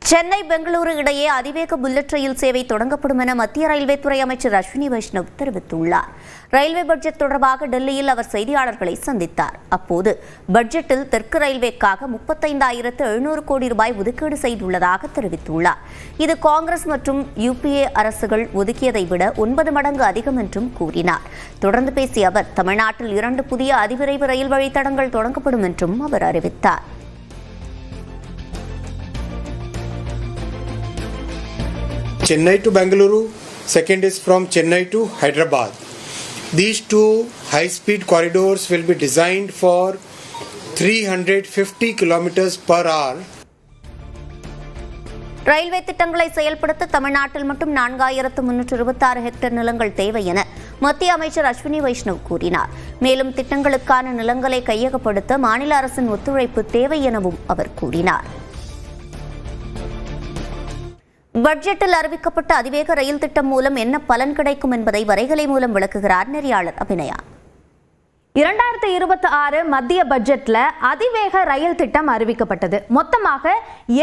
சென்னை பெங்களூரு இடையே அதிவேக புல்லட் ரயில் சேவை தொடங்கப்படும் என மத்திய ரயில்வே துறை அமைச்சர் அஸ்வினி வைஷ்ணவ் தெரிவித்துள்ளார். ரயில்வே பட்ஜெட் தொடர்பாக டெல்லியில் அவர் செய்தியாளர்களை சந்தித்தார். அப்போது பட்ஜெட்டில் தெற்கு ரயில்வேக்காக 35,700 கோடி ரூபாய் ஒதுக்கீடு செய்துள்ளதாக தெரிவித்துள்ளார். இது காங்கிரஸ் மற்றும் யுபிஏ அரசுகள் ஒதுக்கியதை விட 9 மடங்கு அதிகம் என்றும் கூறினார். தொடர்ந்து பேசிய அவர் தமிழ்நாட்டில் 2 புதிய அதிவிரைவு ரயில் வழித்தடங்கள் தொடங்கப்படும் என்றும் அவர் அறிவித்தார். Chennai to Bengaluru, second is from Chennai to Hyderabad. These two high-speed corridors will be designed for 350 kilometers per hour. Railway திட்டங்களை செயல்படுத்த தமிழ்நாட்டில் மட்டும் 4,326 ஹெக்டேர் நிலங்கள் தேவை என மத்திய அமைச்சர் அஸ்வினி வைஷ்ணவ் கூறினார். மேலும் திட்டங்களுக்கான நிலங்களை கையகப்படுத்த மாநில அரசின் ஒத்துழைப்பு தேவை எனவும் அவர் கூறினார். பட்ஜெட்டில் அறிவிக்கப்பட்ட அதிவேக ரயில் திட்டம் மூலம் என்ன பலன் கிடைக்கும் என்பதை வரைகலை மூலம் விளக்குகிறார் நெறியாளர் அபிநயா. 2026 மத்திய பட்ஜெட்ல அதிவேக ரயில் திட்டம் அறிவிக்கப்பட்டது. மொத்தமாக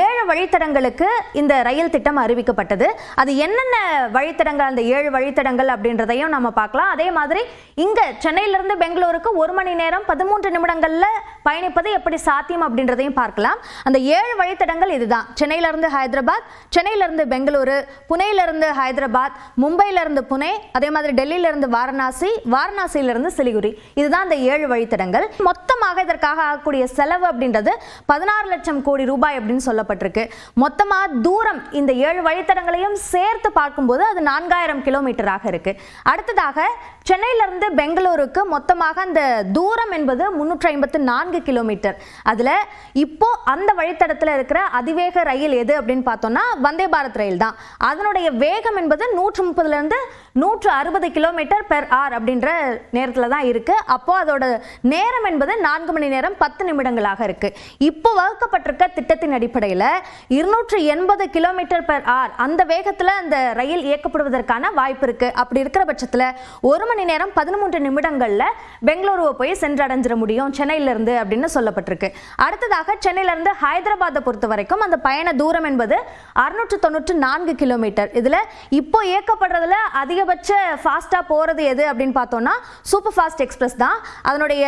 7 வழித்தடங்களுக்கு இந்த ரயில் திட்டம் அறிவிக்கப்பட்டது. அது என்னென்ன வழித்தடங்கள், அந்த 7 வழித்தடங்கள் அப்படின்றதையும் நம்ம பார்க்கலாம். அதே மாதிரி இங்க சென்னையிலிருந்து பெங்களூருக்கு 1 மணி நேரம் 13 நிமிடங்கள்ல பயணிப்பது எப்படி சாத்தியம் அப்படின்றதையும் பார்க்கலாம். அந்த 7 வழித்தடங்கள் இதுதான்: சென்னையிலிருந்து ஹைதராபாத், சென்னையிலிருந்து பெங்களூரு, புனேயிலிருந்து ஹைதராபாத், மும்பையிலிருந்து புனே, அதே மாதிரி டெல்லியிலிருந்து வாரணாசி, வாரணாசியிலிருந்து சிலிகுரி. இதுதான் அந்த 7 வழித்தடங்கள். மொத்தமாக இதற்காக ஆகக்கூடிய செலவு அப்படின்றது 16 லட்சம் கோடி ரூபாய் அப்படின்னு சொல்லப்பட்டிருக்கு. மொத்தமா தூரம் இந்த 7 வழித்தடங்களையும் சேர்த்து பார்க்கும்போது அது 4000 கிலோமீட்டராக இருக்கு. அடுத்ததாக சென்னையிலிருந்து பெங்களூருக்கு மொத்தமாக அந்த தூரம் என்பது 354 கிலோமீட்டர். அதுல இப்போ அந்த வழித்தடத்தில் இருக்கிற அதிவேக ரயில் எது அப்படின்னு பார்த்தோம்னா வந்தே பாரத் ரயில் தான். அதனுடைய வேகம் என்பது 130 இருந்து 160 கிலோமீட்டர் பெர் ஆர் அப்படின்ற நேரத்தில் தான் இருக்கு. அப்போ அதோட நேரம் என்பது 4 மணி நேரம் 10 நிமிடங்களாக இருக்கு. இப்போ வகுக்கப்பட்டிருக்க திட்டத்தின் அடிப்படையில் 280 கிலோமீட்டர் பெர் ஆர் அந்த வேகத்தில் அந்த ரயில் இயக்கப்படுவதற்கான வாய்ப்பு இருக்கு. அப்படி இருக்கிற பட்சத்தில் 1 மணி நேரம் 13 நிமிடங்கள்ல பெங்களூருவை போய் சென்றடைஞ்சிட முடியும் சென்னையிலிருந்து அப்படின்னு சொல்லப்பட்டிருக்கு. அடுத்ததாக சென்னையிலிருந்து ஹைதராபாத்தை பொறுத்த வரைக்கும் அந்த பயண தூரம் என்பது 694 கிலோமீட்டர். இதுல இப்போ இயக்கப்படுறதுல அதிகபட்ச ஃபாஸ்டா போறது எது அப்படின்னு பார்த்தோம்னா சூப்பர் ஃபாஸ்ட் எக்ஸ்பிரஸ் தான். அதனுடைய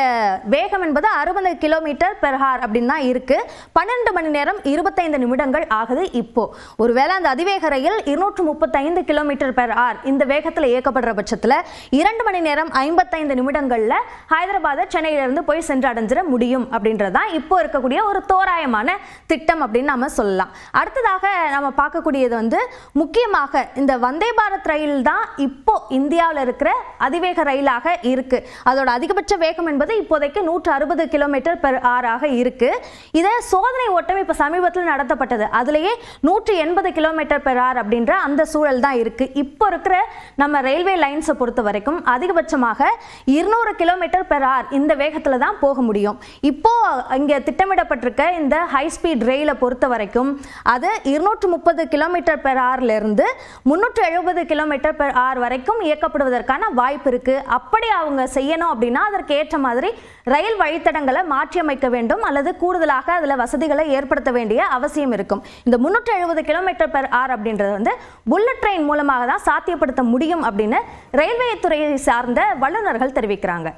வேகம் என்பது 60 கிலோமீட்டர் பெர் ஹார் அப்படின்னு தான் இருக்கு. 12 மணி நேரம் 25 நிமிடங்கள் ஆகுது. இப்போ ஒருவேளை அந்த அதிவேக ரயில் 235 கிலோமீட்டர் பெர் ஆர் இந்த வேகத்தில் இயக்கப்படுற பட்சத்தில் 2 மணி நேரம் 55 நிமிடங்கள்ல ஹைதராபாத் சென்னையிலிருந்து போய் சென்று அடைஞ்சிட முடியும் அப்படின்றதான் இப்போ இருக்கக்கூடிய ஒரு தோராயமான திட்டம் அப்படின்னு நாம சொல்லலாம். அடுத்ததாக நம்ம பார்க்கக்கூடியது முக்கியமாக இந்த வந்தே பாரத் ரயில் தான் இப்போ இந்தியாவில் இருக்கிற அதிவேக ரயிலாக இருக்கு. அதோட அதிகபட்ச வேகம் என்பது இப்போதைக்கு 160 கிலோமீட்டர் பெர் ஆர் ஆக இருக்கு. இதை சோதனை ஓட்டம் இப்ப சமீபத்தில் நடத்தப்பட்டது. அதுலயே 180 கிலோமீட்டர் பெர் ஆர் அப்படின்ற அந்த சூழல் தான் இருக்கு. இப்போ இருக்கிற நம்ம ரயில்வே லைன்ஸை பொறுத்த வரைக்கும் அதிகபட்சமாக 200 கிலோமீட்டர் பெர் ஆர் இந்த வேகத்துல தான் போக முடியும். இப்போ இங்க திட்டமிடப்பட்டிருக்க இந்த ஹை ஸ்பீட் ரயிலை பொறுத்த வரைக்கும் அது 230 கிலோமீட்டர் பெர் ஆர்ல இருந்து 370 கிலோமீட்டர் பெர் ஆர் வரைக்கும் இயக்கப்படுவதற்கான வாய்ப்பு இருக்கு. அப்படி அவங்க செய்யணும் அப்படின்னா அதற்கு ஏற்ற மாதிரி ரயில் வழித்தடங்களை மாற்றியமைக்க வேண்டும் அல்லது கூடுதலாக அதுல வசதிகளை ஏற்படுத்த வேண்டிய அவசியம் இருக்கும். இந்த 370 கிலோமீட்டர் பெர் ஆர் அப்படின்றது புல்லட் ட்ரெயின் மூலமாக தான் சாத்தியப்படுத்த முடியும் அப்படின்னு ரயில்வே துறையை சார்ந்த வல்லுநர்கள் தெரிவிக்கிறாங்க.